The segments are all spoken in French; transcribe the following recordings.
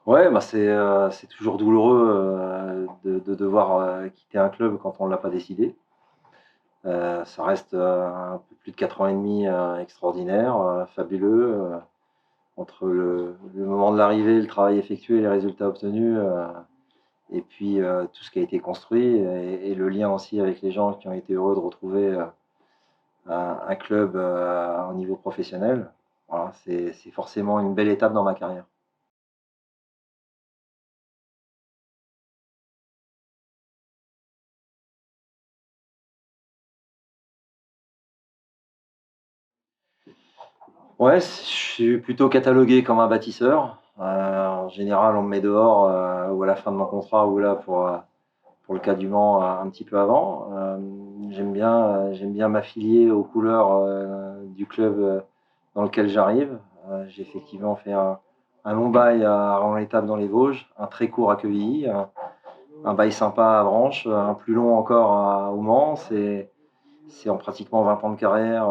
Ouais, bah, c'est toujours douloureux, de devoir, quitter un club quand on ne l'a pas décidé. Ça reste, un peu plus de 4 ans et demi, extraordinaires, fabuleux, entre le moment de l'arrivée, le travail effectué, les résultats obtenus, et puis, tout ce qui a été construit et le lien aussi avec les gens qui ont été heureux de retrouver, un club, au niveau professionnel. Voilà, c'est forcément une belle étape dans ma carrière. Ouais, je suis plutôt catalogué comme un bâtisseur. En général, on me met dehors, ou à la fin de mon contrat ou là pour le cas du Mans, un petit peu avant. J'aime bien m'affilier aux couleurs, du club, dans lequel j'arrive. J'ai effectivement fait un long bail à Rouen-l'Étape dans les Vosges, un très court à Quevilly, un bail sympa à Branches, un plus long encore au Mans. C'est en pratiquement 20 ans de carrière,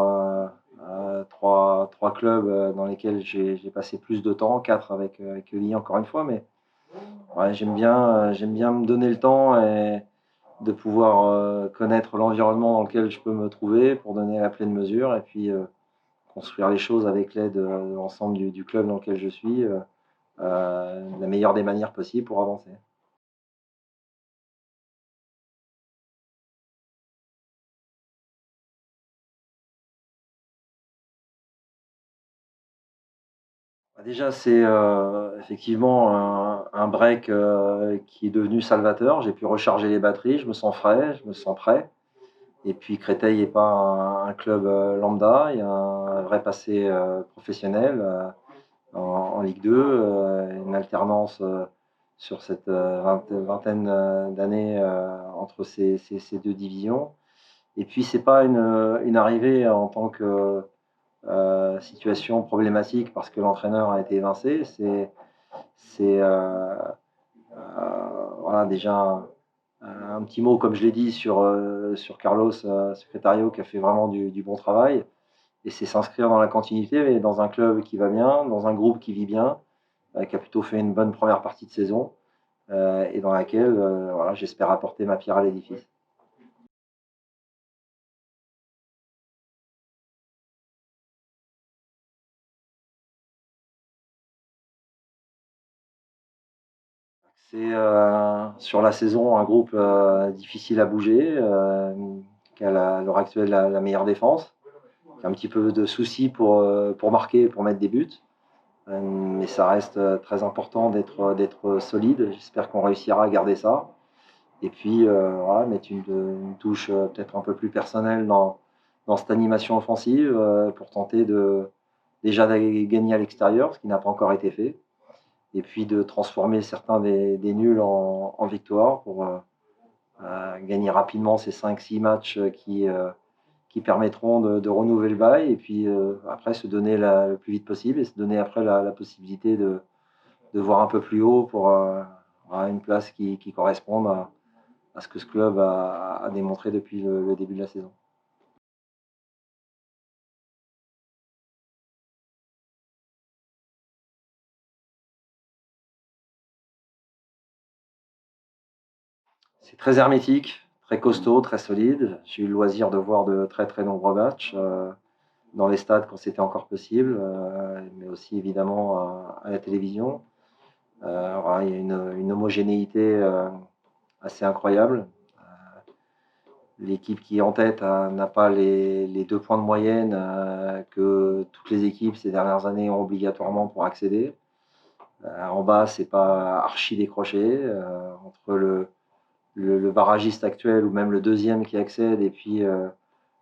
trois clubs dans lesquels j'ai passé plus de temps, quatre avec Quevilly encore une fois, mais ouais, j'aime bien me donner le temps et de pouvoir connaître l'environnement dans lequel je peux me trouver pour donner la pleine mesure et puis construire les choses avec l'aide de l'ensemble du club dans lequel je suis, de la meilleure des manières possibles pour avancer. Bah, déjà, c'est effectivement un break qui est devenu salvateur. J'ai pu recharger les batteries, je me sens frais, je me sens prêt. Et puis Créteil n'est pas un club lambda, il y a un vrai passé professionnel. En Ligue 2, une alternance sur cette vingtaine d'années entre ces deux divisions. Et puis, c'est pas une arrivée en tant que situation problématique parce que l'entraîneur a été évincé. C'est voilà, déjà un petit mot, comme je l'ai dit, sur Carlos Secretario qui a fait vraiment du bon travail. Et c'est s'inscrire dans la continuité, mais dans un club qui va bien, dans un groupe qui vit bien, qui a plutôt fait une bonne première partie de saison et dans laquelle voilà, j'espère apporter ma pierre à l'édifice. C'est sur la saison un groupe difficile à bouger, qui a à l'heure actuelle la meilleure défense, qui a un petit peu de soucis pour marquer, pour mettre des buts. Mais ça reste très important d'être solide. J'espère qu'on réussira à garder ça. Et puis voilà, mettre une touche peut-être un peu plus personnelle dans cette animation offensive pour tenter déjà d'aller gagner à l'extérieur, ce qui n'a pas encore été fait, et puis de transformer certains des nuls en victoires pour gagner rapidement ces 5-6 matchs qui permettront de renouveler le bail et puis après se donner le plus vite possible et se donner après la possibilité de voir un peu plus haut pour une place qui corresponde à ce que ce club a démontré depuis le début de la saison. C'est très hermétique, très costaud, très solide. J'ai eu le loisir de voir de très très nombreux matchs dans les stades quand c'était encore possible, mais aussi évidemment à la télévision. Voilà, il y a une homogénéité assez incroyable. L'équipe qui est en tête n'a pas les 2 points de moyenne que toutes les équipes ces dernières années ont obligatoirement pour accéder. En bas, c'est pas archi décroché. Entre le barragiste actuel ou même le deuxième qui accède et puis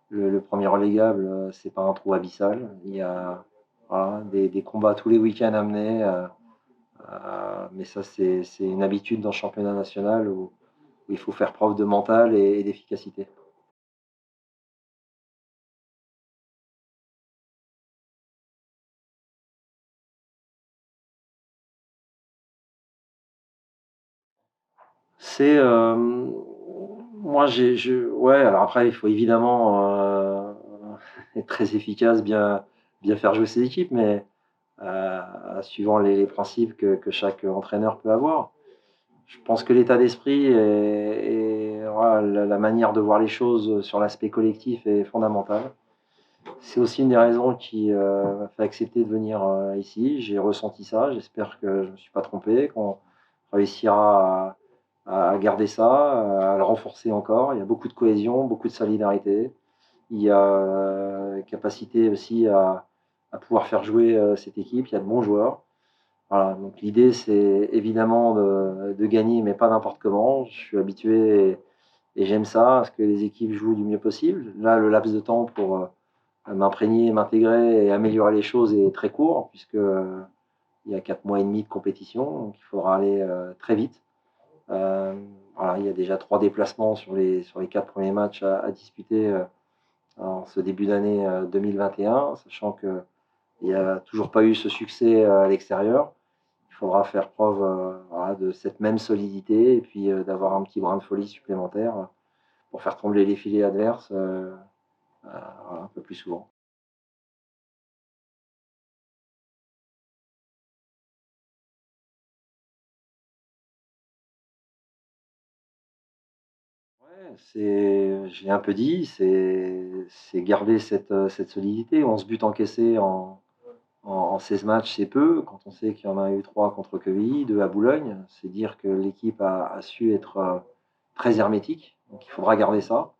le premier relégable, c'est pas un trou abyssal. Il y a voilà, des combats tous les week-ends à mener. Mais ça, c'est une habitude dans le championnat national où il faut faire preuve de mental et d'efficacité. C'est moi ouais, alors après il faut évidemment être très efficace, bien faire jouer ses équipes, mais suivant les principes que chaque entraîneur peut avoir. Je pense que l'état d'esprit et voilà, la manière de voir les choses sur l'aspect collectif est fondamentale. C'est aussi une des raisons qui m'a fait accepter de venir ici. J'ai ressenti ça, j'espère que je ne me suis pas trompé, qu'on réussira à garder ça, à le renforcer encore. Il y a beaucoup de cohésion, beaucoup de solidarité. Il y a capacité aussi à pouvoir faire jouer cette équipe. Il y a de bons joueurs. Voilà, donc l'idée, c'est évidemment de gagner, mais pas n'importe comment. Je suis habitué et j'aime ça, à ce que les équipes jouent du mieux possible. Là, le laps de temps pour m'imprégner, m'intégrer et améliorer les choses est très court, puisque il y a 4 mois et demi de compétition, donc il faudra aller très vite. Euh, voilà, il y a déjà 3 déplacements sur les 4 premiers matchs à disputer en ce début d'année 2021, sachant qu'il n'y a toujours pas eu ce succès à l'extérieur. Il faudra faire preuve voilà, de cette même solidité et puis d'avoir un petit brin de folie supplémentaire pour faire trembler les filets adverses voilà, un peu plus souvent. Ouais, je l'ai un peu dit, c'est garder cette solidité. 11 buts encaissés en 16 matchs, c'est peu. Quand on sait qu'il y en a eu 3 contre Quevilly, 2 à Boulogne, c'est dire que l'équipe a su être très hermétique. Donc il faudra garder ça,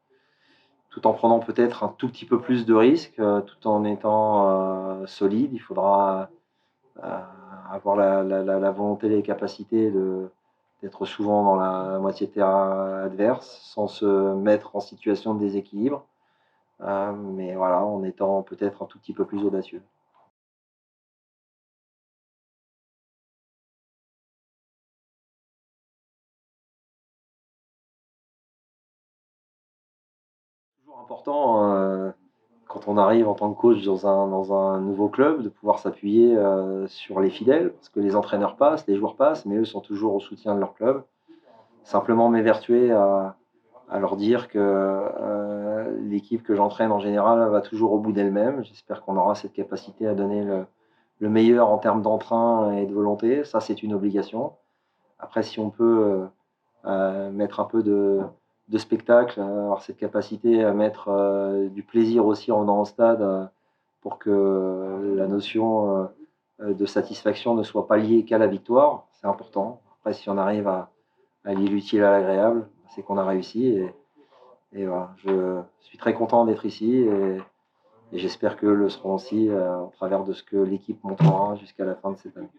tout en prenant peut-être un tout petit peu plus de risques, tout en étant solide. Il faudra euh, avoir la volonté et les capacités d'être souvent dans la moitié de terrain adverse, sans se mettre en situation de déséquilibre. Mais voilà, en étant peut-être un tout petit peu plus audacieux. Toujours important, quand on arrive en tant que coach dans un nouveau club, de pouvoir s'appuyer sur les fidèles, parce que les entraîneurs passent, les joueurs passent, mais eux sont toujours au soutien de leur club. Simplement m'évertuer à leur dire que l'équipe que j'entraîne en général va toujours au bout d'elle-même. J'espère qu'on aura cette capacité à donner le meilleur en termes d'entrain et de volonté. Ça, c'est une obligation. Après, si on peut mettre un peu de spectacle, avoir cette capacité à mettre du plaisir aussi en venant au stade pour que la notion de satisfaction ne soit pas liée qu'à la victoire, c'est important. Après, si on arrive à lier l'utile à l'agréable, c'est qu'on a réussi. Et voilà, je suis très content d'être ici et j'espère que le seront aussi au travers de ce que l'équipe montrera jusqu'à la fin de cette année.